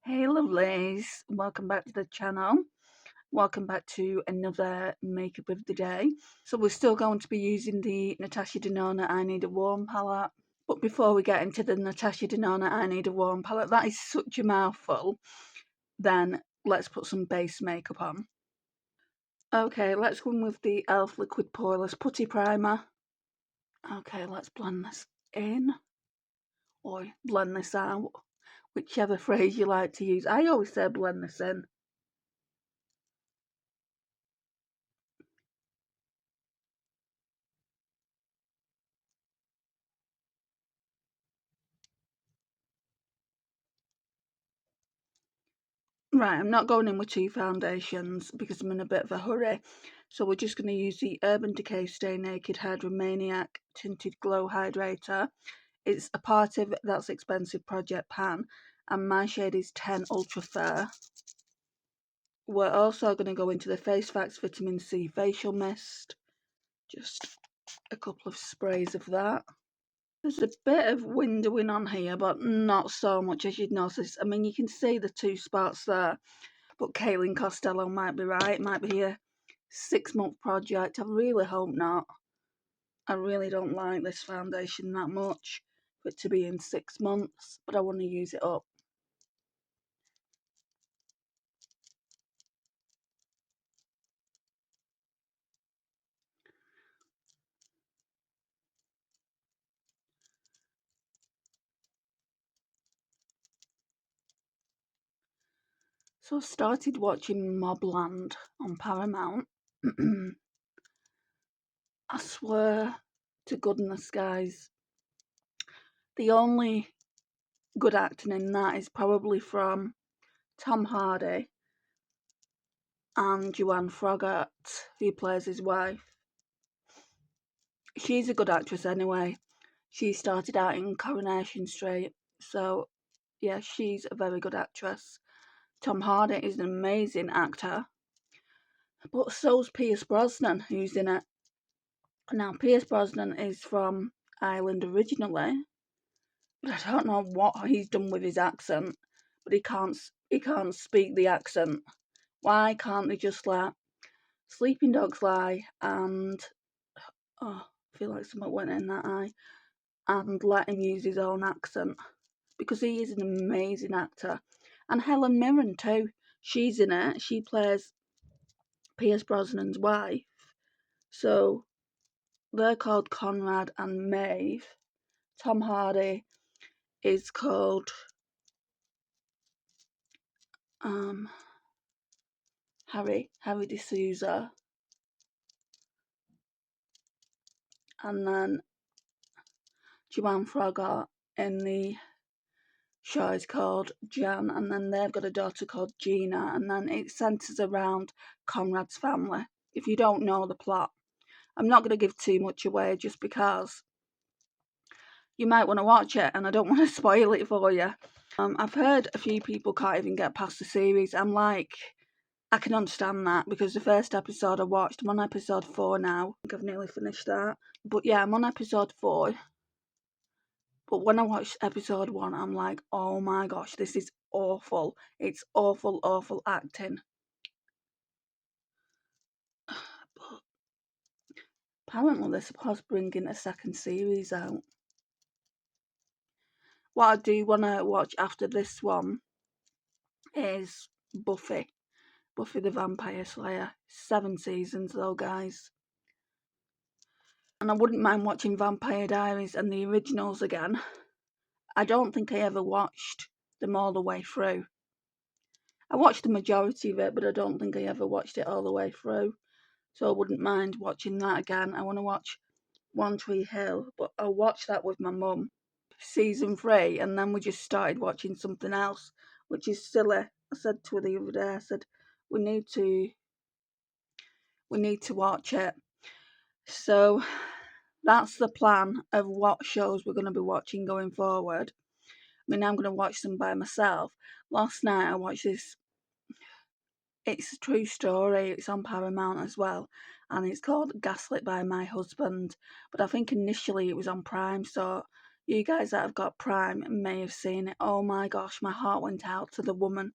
Hey lovelies, welcome back to the channel. Welcome back to another makeup of the day. So we're still going to be using the Natasha Denona I Need a Warm palette. But before we get into the Natasha Denona I Need a Warm palette, that is such a mouthful, then let's put some base makeup on. Okay, let's go in with the e.l.f. Liquid Poreless Putty Primer. Okay, let's blend this in. Or blend this out. Whichever phrase you like to use. I always say blend this in. Right, I'm not going in with two foundations because I'm in a bit of a hurry. So we're just going to use the Urban Decay Stay Naked Hydromaniac Tinted Glow Hydrator. It's a part of That's Expensive Project Pan, and my shade is 10 Ultra Fair. We're also going to go into the Face Facts Vitamin C Facial Mist. Just a couple of sprays of that. There's a bit of windowing on here, but not so much as you'd notice. I mean, you can see the two spots there. But Caitlin Costello might be right. It might be a 6-month project. I really hope not. I really don't like this foundation that much for it to be in 6 months, but I want to use it up. So I started watching Mobland on Paramount. I swear to goodness, guys, the only good acting in that is probably from Tom Hardy and Joanne Froggatt, who plays his wife. She's a good actress anyway. She started out in Coronation Street, so yeah, she's a very good actress. Tom Hardy is an amazing actor, but so's Pierce Brosnan, who's in it. Now, Pierce Brosnan is from Ireland originally, but I don't know what he's done with his accent. But he can't speak the accent. Why can't they just let Sleeping Dogs Lie and I feel like something went in that eye, and let him use his own accent? Because he is an amazing actor. And Helen Mirren too. She's in it. She plays Pierce Brosnan's wife. So they're called Conrad and Maeve. Tom Hardy is called Harry D'Souza. And then Joanne Froggatt in the show is called Jan, and then they've got a daughter called Gina, and then it centres around Conrad's family. If you don't know the plot, I'm not going to give too much away just because you might want to watch it and I don't want to spoil it for you. I've heard a few people can't even get past the series. I'm like, I can understand that because the first episode I watched, I'm on episode 4 now. I think I've nearly finished that. But yeah, I'm on episode 4. But when I watched episode 1, I'm like, oh my gosh, this is awful. It's awful, awful acting. But apparently they're supposed to bring in a second series out. What I do want to watch after this one is Buffy the Vampire Slayer. 7 seasons though, guys. And I wouldn't mind watching Vampire Diaries and the originals again. I don't think I ever watched them all the way through. I watched the majority of it, but I don't think I ever watched it all the way through. So I wouldn't mind watching that again. I want to watch One Tree Hill, but I'll watch that with my mum. Season 3, and then we just started watching something else, which is silly. I said to her the other day, I said, we need to watch it. So that's the plan of what shows we're going to be watching going forward. I mean, I'm going to watch them by myself. Last night I watched this. It's a true story. It's on Paramount as well, and it's called Gaslit By My Husband. But I think initially it was on Prime, so You guys that have got Prime may have seen it. Oh my gosh, my heart went out to the woman.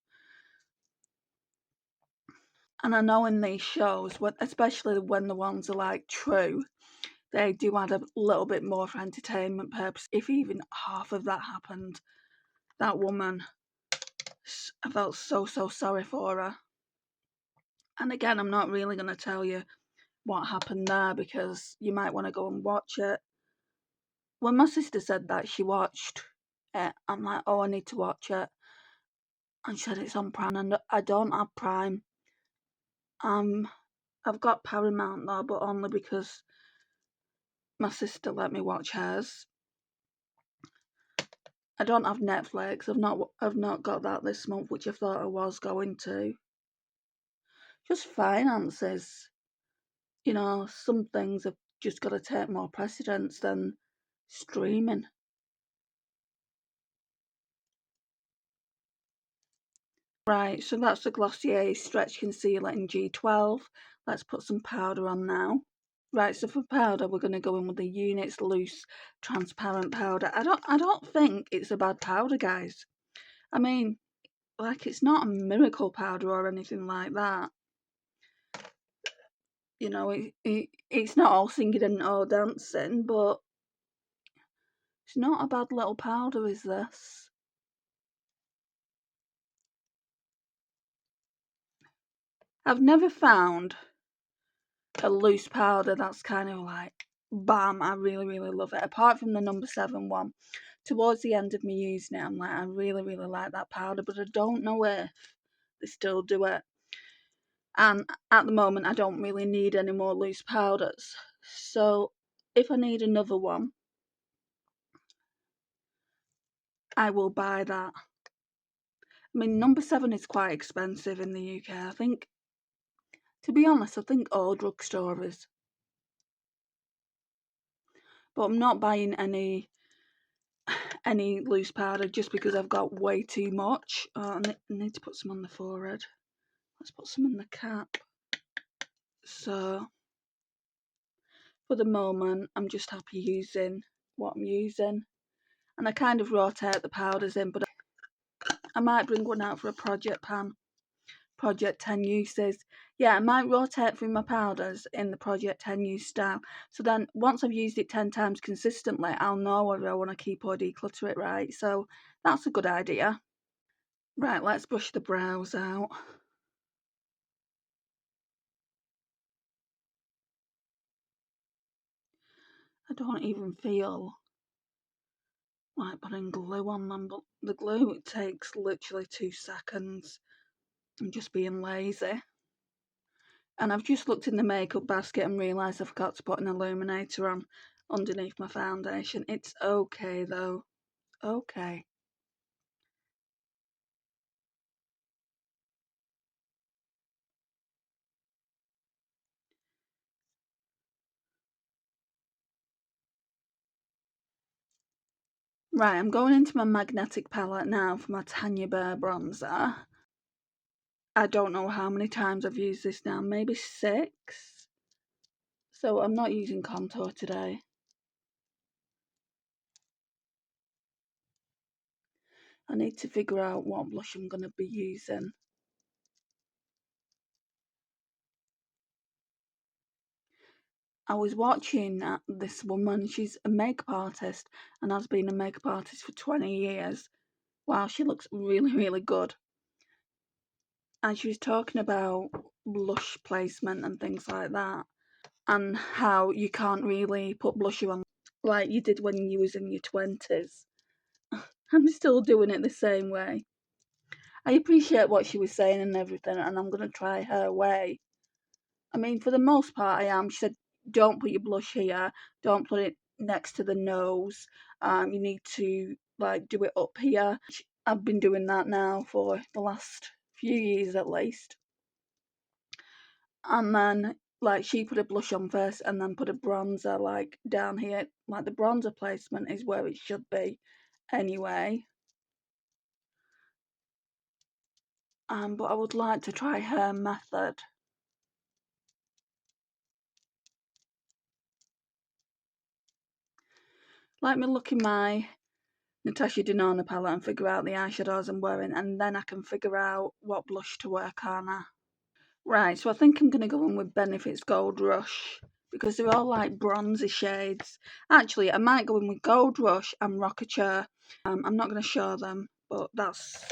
And I know in these shows, especially when the ones are like true, they do add a little bit more for entertainment purpose. If even half of that happened, that woman, I felt so sorry for her. And again, I'm not really going to tell you what happened there because you might want to go and watch it. When my sister said that she watched it, I'm like, oh, I need to watch it. And she said it's on Prime, and I don't have Prime. I've got Paramount though, but only because my sister let me watch hers. I don't have Netflix. I've not got that this month, which I thought I was going to. Just finances. You know, some things have just got to take more precedence than streaming. Right, so that's the Glossier Stretch Concealer in G12. Let's put some powder on now. Right, so for powder, we're going to go in with the Units Loose Transparent Powder. I don't think it's a bad powder, guys. I mean, like, it's not a miracle powder or anything like that. You know, it's not all singing and all dancing, but it's not a bad little powder, is this? I've never found a loose powder that's kind of like, bam, I really love it. Apart from the number 7 one. Towards the end of me using it, I'm like, I really like that powder, but I don't know if they still do it. And at the moment, I don't really need any more loose powders. So if I need another one, I will buy that. I mean, number 7 is quite expensive in the UK. I think, to be honest, I think all drugstores. But I'm not buying any loose powder just because I've got way too much. I need to put some on the forehead. Let's put some in the cap. So for the moment, I'm just happy using what I'm using. And I kind of rotate the powders in, but I might bring one out for a project pan. Project 10 uses. Yeah, I might rotate through my powders in the Project 10 use style. So then once I've used it 10 times consistently, I'll know whether I want to keep or declutter it, right? So that's a good idea. Right, let's brush the brows out. I don't even feel like putting glue on them, but the glue, it takes literally 2 seconds. I'm just being lazy. And I've just looked in the makeup basket and realised I forgot to put an illuminator on underneath my foundation. It's okay though. Okay. Right, I'm going into my magnetic palette now for my Tanya Bear bronzer. I don't know how many times I've used this now, maybe 6. So I'm not using contour today. I need to figure out what blush I'm going to be using. I was watching this woman, she's a makeup artist and has been a makeup artist for 20 years. Wow, she looks really good. And she was talking about blush placement and things like that, and how you can't really put blusher on like you did when you was in your 20s. I'm still doing it the same way. I appreciate what she was saying and everything, and I'm going to try her way. I mean, for the most part, I am. She said, don't put your blush here, don't put it next to the nose. You need to, like, do it up here. I've been doing that now for the last few years at least. And then, like, she put a blush on first and then put a bronzer, like, down here. Like, the bronzer placement is where it should be anyway. But I would like to try her method. Let me look in my Natasha Denona palette and figure out the eyeshadows I'm wearing, and then I can figure out what blush to wear, can't I? Right, so I think I'm going to go in with Benefit's Gold Rush because they're all like bronzy shades. Actually, I might go in with Gold Rush and Rockature. I'm not going to show them, but that's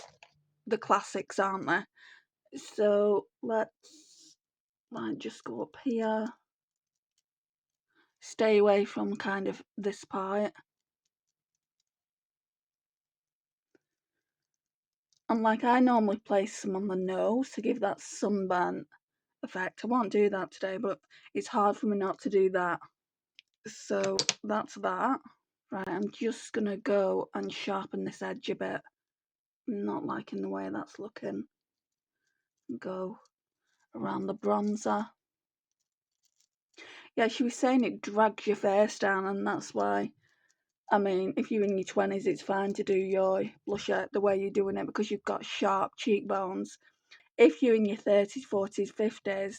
the classics, aren't they? So let's just go up here. Stay away from kind of this part. And like I normally place some on the nose to give that sunburn effect. I won't do that today, but it's hard for me not to do that. So that's that. Right, I'm just gonna go and sharpen this edge a bit. Not liking the way that's looking. Go around the bronzer. Yeah, she was saying it drags your face down, and that's why. I mean, if you're in your 20s, it's fine to do your blusher the way you're doing it because you've got sharp cheekbones. If you're in your 30s, 40s, 50s,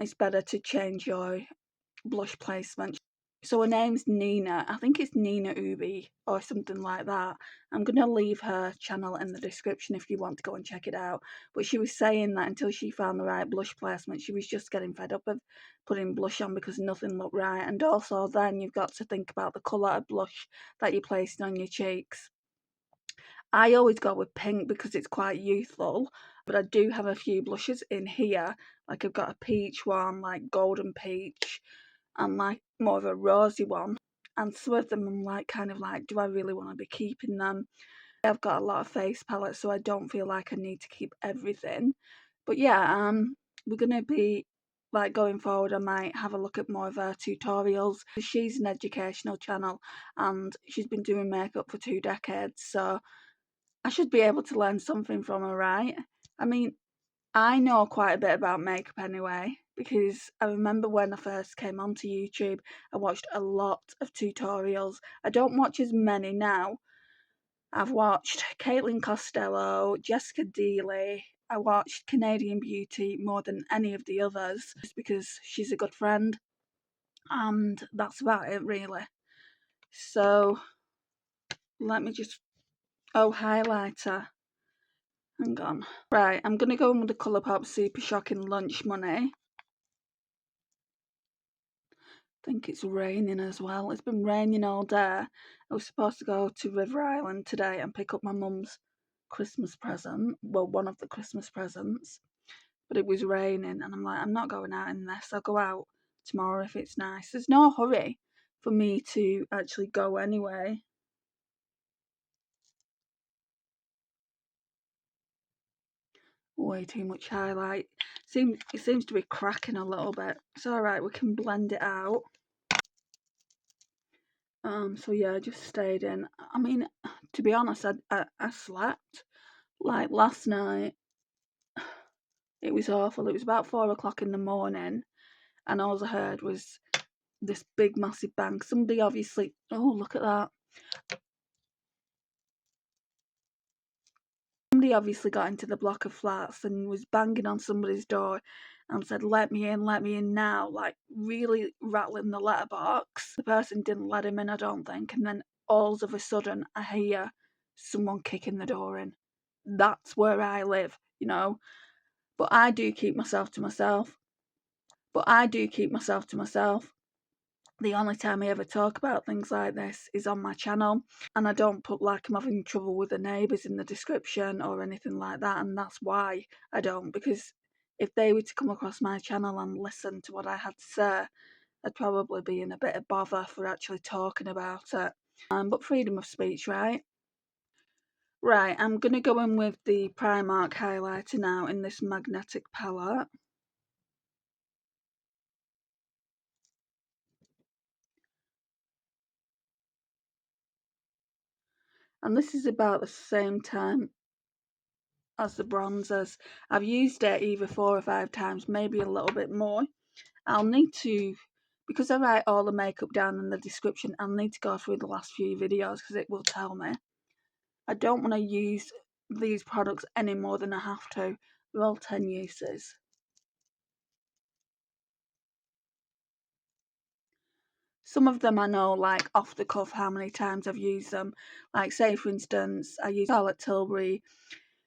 it's better to change your blush placement. So her name's Nina. I think it's Nina Ubhi or something like that. I'm going to leave her channel in the description if you want to go and check it out. But she was saying that until she found the right blush placement, she was just getting fed up of putting blush on because nothing looked right. And also then you've got to think about the colour of blush that you're placing on your cheeks. I always go with pink because it's quite youthful, but I do have a few blushes in here. Like I've got a peach one, like golden peach, and like more of a rosy one. And some of them I'm like kind of like, do I really want to be keeping them? I've got a lot of face palettes, so I don't feel like I need to keep everything. But yeah, we're gonna be like going forward. I might have a look at more of her tutorials. She's an educational channel, and she's been doing makeup for 2 decades, so I should be able to learn something from her, right? I mean, I know quite a bit about makeup anyway, because I remember when I first came onto YouTube, I watched a lot of tutorials. I don't watch as many now. I've watched Caitlin Costello, Jessica Dealey, I watched Canadian Beauty more than any of the others, just because she's a good friend, and that's about it really. So, let me just... Oh, highlighter. Hang on. Right, I'm going to go in with the Colourpop Super Shocking Lunch Money. I think it's raining as well. It's been raining all day. I was supposed to go to River Island today and pick up my mum's Christmas present. Well, one of the Christmas presents. But it was raining and I'm like, I'm not going out in this. I'll go out tomorrow if it's nice. There's no hurry for me to actually go anyway. Way too much highlight. It seems to be cracking a little bit. It's alright, we can blend it out. So yeah, I just stayed in. I mean, to be honest, I slept. Like last night, it was awful. It was about 4 o'clock in the morning, and all I heard was this big, massive bang. Somebody obviously... Oh, look at that. Somebody obviously got into the block of flats and was banging on somebody's door and said, let me in now, like really rattling the letterbox. The person didn't let him in, I don't think, and then all of a sudden I hear someone kicking the door in. That's where I live, you know. But I do keep myself to myself. The only time I ever talk about things like this is on my channel, and I don't put like I'm having trouble with the neighbours in the description or anything like that, and that's why I don't, because if they were to come across my channel and listen to what I had to say, I'd probably be in a bit of bother for actually talking about it. But freedom of speech, right? Right, I'm going to go in with the Primark highlighter now in this magnetic palette. And this is about the same time as the bronzers. I've used it either 4 or 5 times, maybe a little bit more. I'll need to, because I write all the makeup down in the description, I'll need to go through the last few videos because it will tell me. I don't want to use these products any more than I have to. They're all 10 uses. Some of them I know, like, off the cuff how many times I've used them. Like, say, for instance, I use Charlotte Tilbury,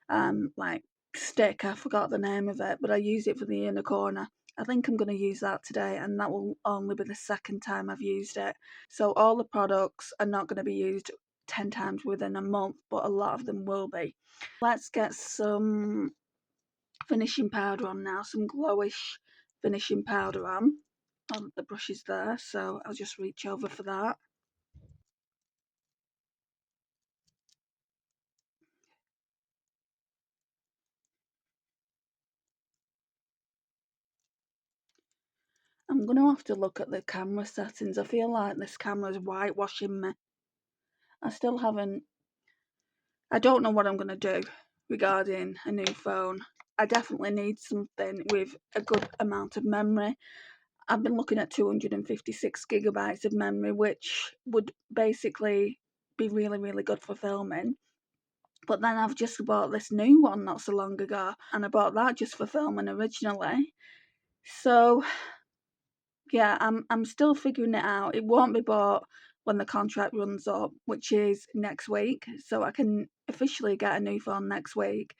like, stick. I forgot the name of it, but I use it for the inner corner. I think I'm going to use that today, and that will only be the second time I've used it. So all the products are not going to be used 10 times within a month, but a lot of them will be. Let's get some finishing powder on now, some glowish finishing powder on. Oh, the brush is there, so I'll just reach over for that. I'm going to have to look at the camera settings. I feel like this camera is whitewashing me. I don't know what I'm going to do regarding a new phone. I definitely need something with a good amount of memory. I've been looking at 256 gigabytes of memory, which would basically be really, really good for filming. But then I've just bought this new one not so long ago, and I bought that just for filming originally. So yeah, I'm still figuring it out. It won't be bought when the contract runs up, which is next week. So I can officially get a new phone next week.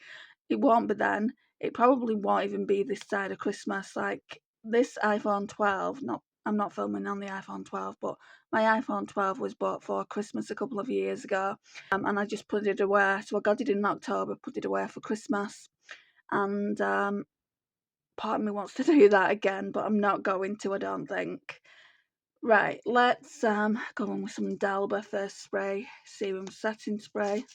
It won't be then. It probably won't even be this side of Christmas. Like this iPhone 12, I'm not filming on the iPhone 12, but my iPhone 12 was bought for Christmas a couple of years ago, and I just put it away. So I got it in October, put it away for Christmas, and part of me wants to do that again, but I'm not going to, I don't think. Right, let's go on with some Dalba First Spray Serum Setting Spray.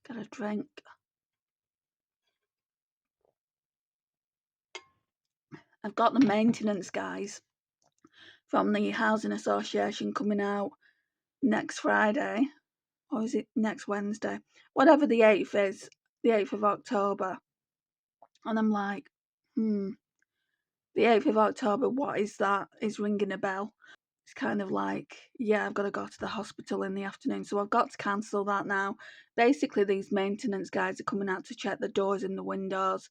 Got a drink. I've got the maintenance guys from the Housing Association coming out next Friday, or is it next Wednesday? Whatever the 8th is, the 8th of October. And I'm like, the 8th of October, what is that? Is ringing a bell. It's kind of like, yeah, I've got to go to the hospital in the afternoon, so I've got to cancel that now. Basically, these maintenance guys are coming out to check the doors and the windows.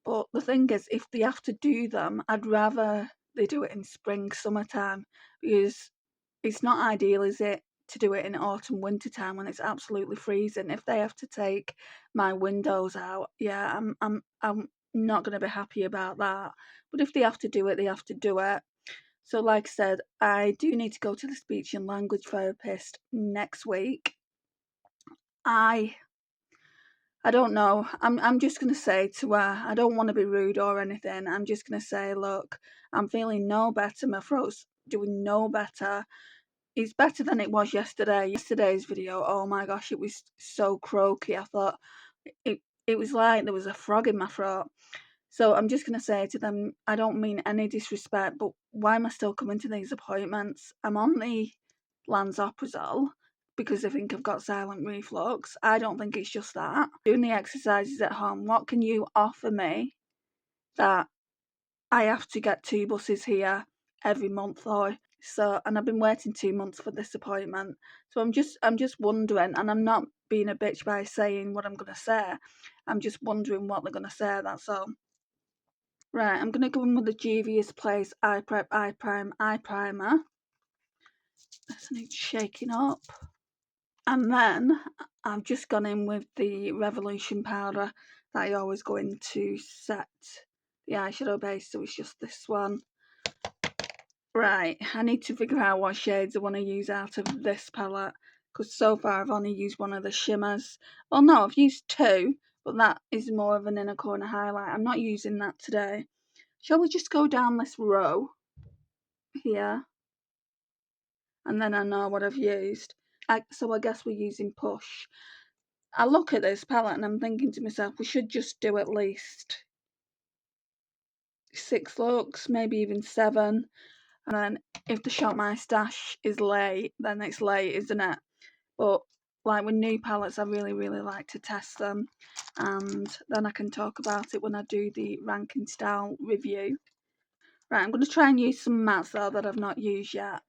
But the thing is, if they have to do them, I'd rather they do it in spring, summertime, because it's not ideal, is it, to do it in autumn, winter time when it's absolutely freezing. If they have to take my windows out, yeah, I'm not going to be happy about that. But if they have to do it, they have to do it. So, like I said, I do need to go to the speech and language therapist next week. I don't know. I'm just gonna say to her, I don't want to be rude or anything. I'm just gonna say, look, I'm feeling no better. My throat's doing no better. It's better than it was yesterday. Yesterday's video, oh my gosh, it was so croaky. I thought it was like there was a frog in my throat. So I'm just going to say to them, I don't mean any disrespect, but why am I still coming to these appointments? I'm on the lansoprazole because I think I've got silent reflux. I don't think it's just that. Doing the exercises at home, what can you offer me that I have to get 2 buses here every month or so? And I've been waiting 2 months for this appointment. So I'm just wondering, and I'm not being a bitch by saying what I'm going to say. I'm just wondering what they're going to say, that's all. Right, I'm going to go in with the Juvia's Place Eye Prep Eye Prime Eye Primer. This needs shaking up. And then I've just gone in with the Revolution powder that I always go in to set the eyeshadow base, so it's just this one. Right, I need to figure out what shades I want to use out of this palette, because so far I've only used one of the shimmers. Well, no, I've used 2, but that is more of an inner corner highlight. I'm not using that today. Shall we just go down this row here? And then I know what I've used. So I guess we're using Push. I look at this palette and I'm thinking to myself, we should just do at least 6 looks, maybe even 7. And then if the Shop My Stash is late, then it's late, isn't it? But like with new palettes, I really, really like to test them. And then I can talk about it when I do the ranking style review. Right, I'm going to try and use some mattes though that I've not used yet.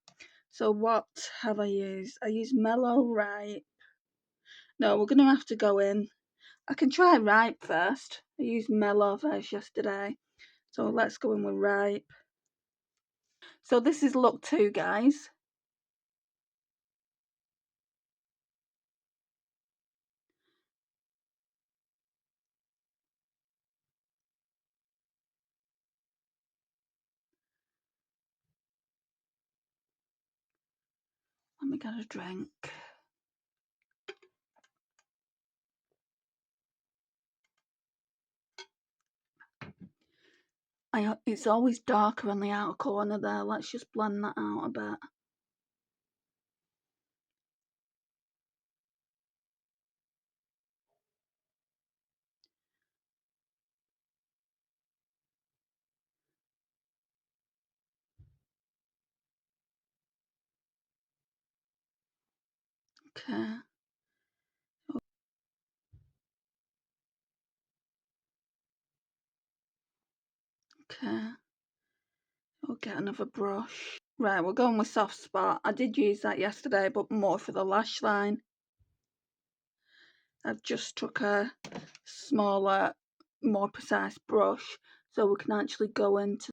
So what have I used? I used Mellow Right. No, we're going to have to go in. I can try Ripe first. I used Mellow first yesterday. So let's go in with Ripe. So this is look 2, guys. Let me get a drink. It's always darker on the outer corner there. Let's just blend that out a bit. Okay. Okay. We'll get another brush. Right, we're going with Soft Spot. I did use that yesterday, but more for the lash line. I've just took a smaller, more precise brush so we can actually go into.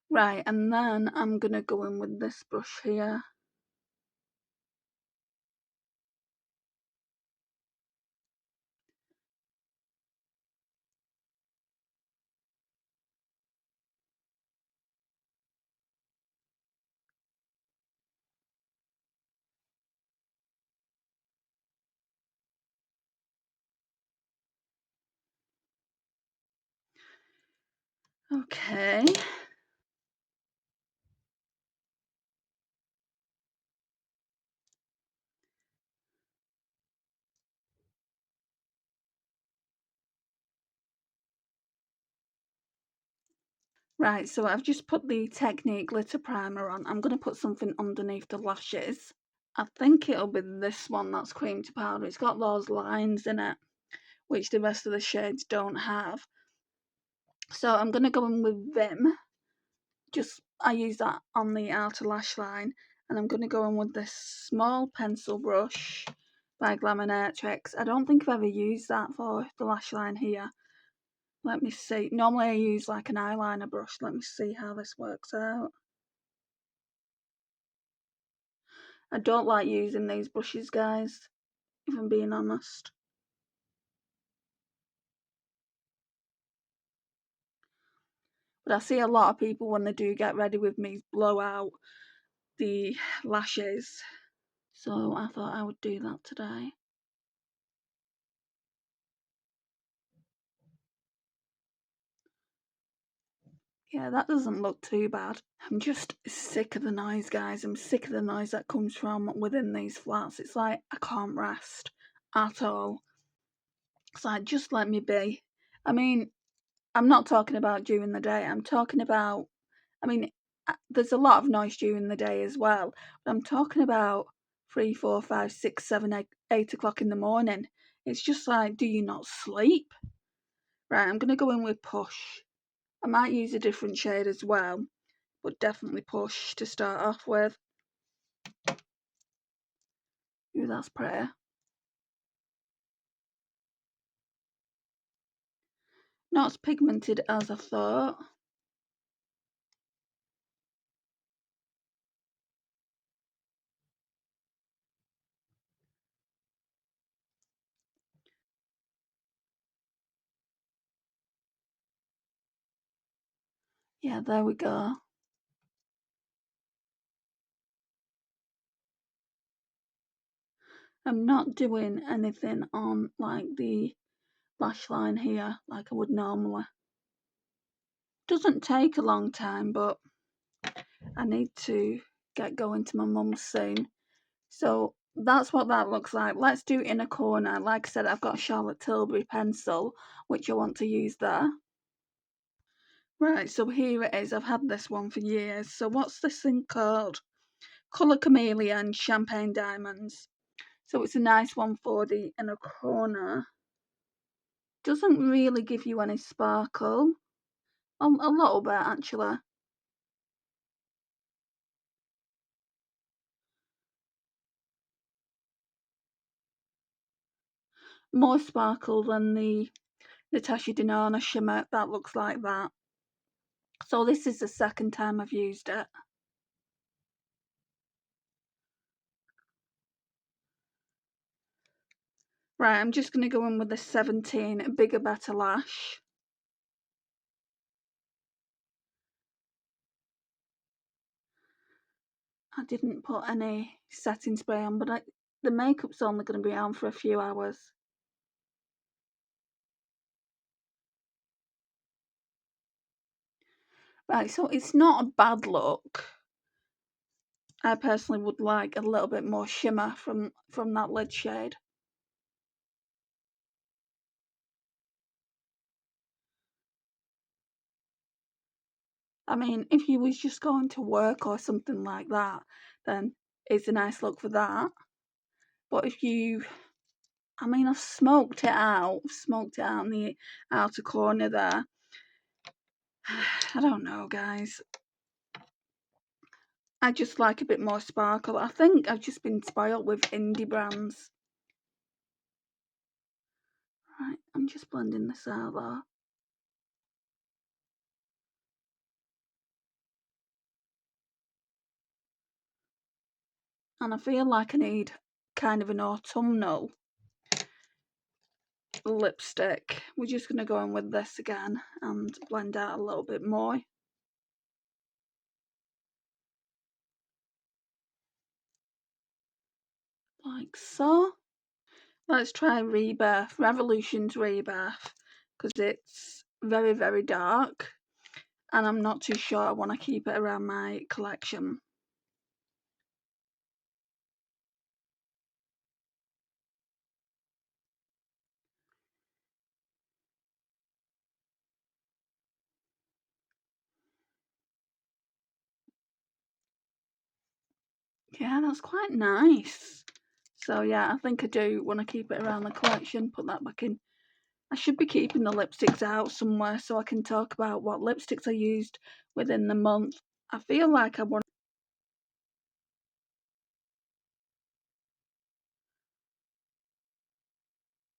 Right, and then I'm going to go in with this brush here. Okay. Right, so I've just put the Technique glitter primer on. I'm going to put something underneath the lashes. I think it'll be this one that's cream to powder. It's got those lines in it, which the rest of the shades don't have. So I'm going to go in with Vim. I use that on the outer lash line. And I'm going to go in with this small pencil brush by Glaminatrix. I don't think I've ever used that for the lash line here. Let me see. Normally I use like an eyeliner brush. Let me see how this works out. I don't like using these brushes, guys, if I'm being honest. But I see a lot of people, when they do get ready with me, blow out the lashes. So I thought I would do that today. Yeah, that doesn't look too bad. I'm just sick of the noise, guys. I'm sick of the noise that comes from within these flats. It's like I can't rest at all. It's like, just let me be. I mean, I'm not talking about during the day. I'm talking about, there's a lot of noise during the day as well. But I'm talking about 3, 4, 5, 6, 7, 8 o'clock in the morning. It's just like, do you not sleep? Right, I'm going to go in with Push. I might use a different shade as well, but definitely Push to start off with. Ooh, that's pretty. Not as pigmented as I thought. Yeah, there we go. I'm not doing anything on like the lash line here like I would normally. Doesn't take a long time, but I need to get going to my mum's soon. So that's what that looks like. Let's do inner corner. Like I said, I've got a Charlotte Tilbury pencil, which I want to use there. Right, so here it is. I've had this one for years. So what's this thing called? Colour Chameleon Champagne Diamonds. So it's a nice one for the inner corner. Doesn't really give you any sparkle. A little bit actually. More sparkle than the Natasha Denona shimmer that looks like that. So this is the second time I've used it. Right, I'm just going to go in with the 17 Bigger Better Lash. I didn't put any setting spray on, but the makeup's only going to be on for a few hours. Right, so it's not a bad look. I personally would like a little bit more shimmer from that lid shade. I mean, if you was just going to work or something like that, then it's a nice look for that. But if you, I mean, I've smoked it out in the outer corner there. I don't know, guys. I just like a bit more sparkle. I think I've just been spoiled with indie brands. Right, I'm just blending this out there. And I feel like I need kind of an autumnal lipstick. We're just going to go in with this again and blend out a little bit more. Like so. Let's try Rebirth, Revolution's Rebirth, because it's very, very dark and I'm not too sure I want to keep it around my collection. Yeah, that's quite nice. So yeah, I think I do want to keep it around the collection, put that back in. I should be keeping the lipsticks out somewhere so I can talk about what lipsticks I used within the month. I feel like I want...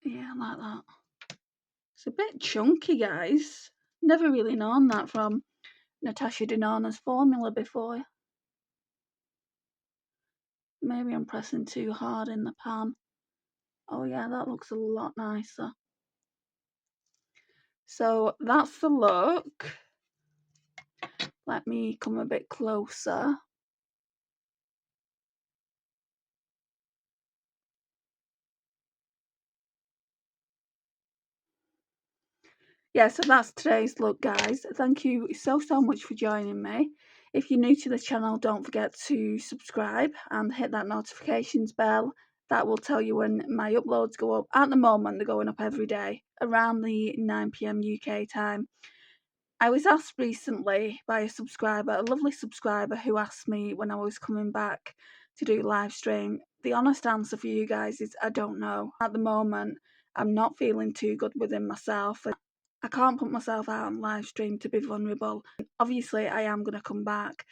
Yeah, like that. It's a bit chunky, guys. Never really known that from Natasha Denona's formula before. Maybe I'm pressing too hard in the pan. Oh yeah, that looks a lot nicer. So that's the look. Let me come a bit closer. Yeah, so that's today's look, guys. Thank you so much for joining me. If you're new to the channel, don't forget to subscribe and hit that notifications bell. That will tell you when my uploads go up. At the moment, they're going up every day around the 9 PM UK time. I was asked recently by a subscriber, a lovely subscriber, who asked me when I was coming back to do live stream. The honest answer for you guys is I don't know. At the moment, I'm not feeling too good within myself. I can't put myself out on live stream to be vulnerable. Obviously, I am going to come back.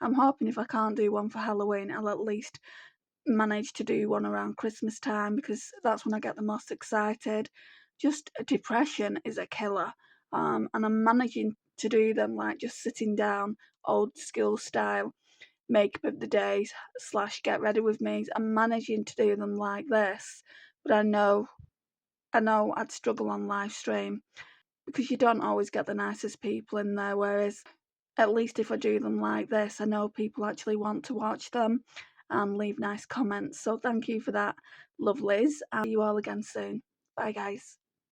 I'm hoping if I can't do one for Halloween, I'll at least manage to do one around Christmas time because that's when I get the most excited. Just depression is a killer. And I'm managing to do them like just sitting down, old school style, makeup of the day / get ready with me. I'm managing to do them like this, but I know I'd struggle on live stream because you don't always get the nicest people in there, whereas at least if I do them like this, I know people actually want to watch them and leave nice comments. So thank you for that, lovelies, and see you all again soon. Bye, guys.